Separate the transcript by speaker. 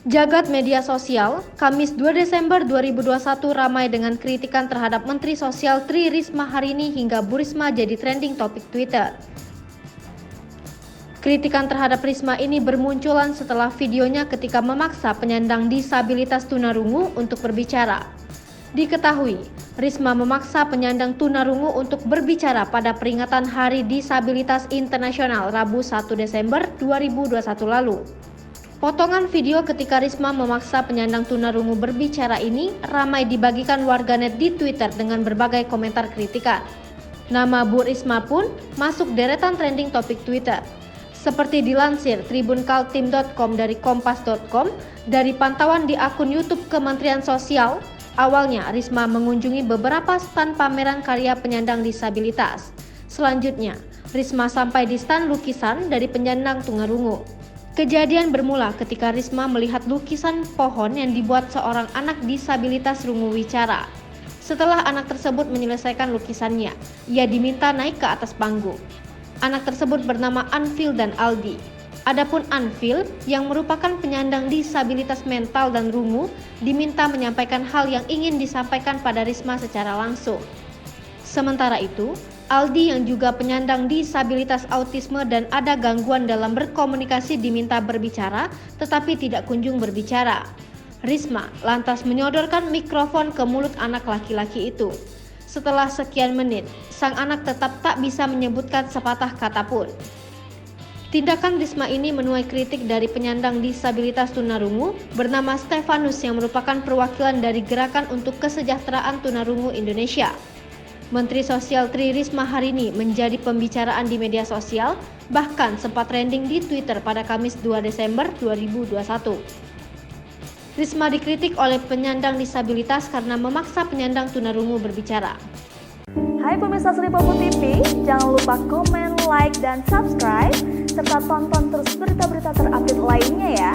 Speaker 1: Jagat media sosial, Kamis 2 Desember 2021 ramai dengan kritikan terhadap Menteri Sosial Tri Risma Harini hingga Bu Risma jadi trending topik Twitter. Kritikan terhadap Risma ini bermunculan setelah videonya ketika memaksa penyandang disabilitas tunarungu untuk berbicara. Diketahui, Risma memaksa penyandang tunarungu untuk berbicara pada peringatan Hari Disabilitas Internasional Rabu 1 Desember 2021 lalu. Potongan video ketika Risma memaksa penyandang tunarungu berbicara ini ramai dibagikan warganet di Twitter dengan berbagai komentar kritikan. Nama Bu Risma pun masuk deretan trending topik Twitter. Seperti dilansir tribunkaltim.com dari kompas.com, dari pantauan di akun YouTube Kementerian Sosial, awalnya Risma mengunjungi beberapa stand pameran karya penyandang disabilitas. Selanjutnya, Risma sampai di stand lukisan dari penyandang tunarungu. Kejadian bermula ketika Risma melihat lukisan pohon yang dibuat seorang anak disabilitas rungu wicara. Setelah anak tersebut menyelesaikan lukisannya, ia diminta naik ke atas panggung. Anak tersebut bernama Anfil dan Aldi. Adapun Anfil, yang merupakan penyandang disabilitas mental dan rungu, diminta menyampaikan hal yang ingin disampaikan pada Risma secara langsung. Sementara itu, Aldi yang juga penyandang disabilitas autisme dan ada gangguan dalam berkomunikasi diminta berbicara, tetapi tidak kunjung berbicara. Risma lantas menyodorkan mikrofon ke mulut anak laki-laki itu. Setelah sekian menit, sang anak tetap tak bisa menyebutkan sepatah kata pun. Tindakan Risma ini menuai kritik dari penyandang disabilitas tunarungu bernama Stefanus yang merupakan perwakilan dari Gerakan untuk Kesejahteraan Tunarungu Indonesia. Menteri Sosial Tri Risma Harini menjadi pembicaraan di media sosial, bahkan sempat trending di Twitter pada Kamis 2 Desember 2021. Risma dikritik oleh penyandang disabilitas karena memaksa penyandang tunarungu berbicara.
Speaker 2: Hai pemirsa Sri Popo TV, jangan lupa komen, like, dan subscribe, serta tonton terus berita-berita terupdate lainnya ya.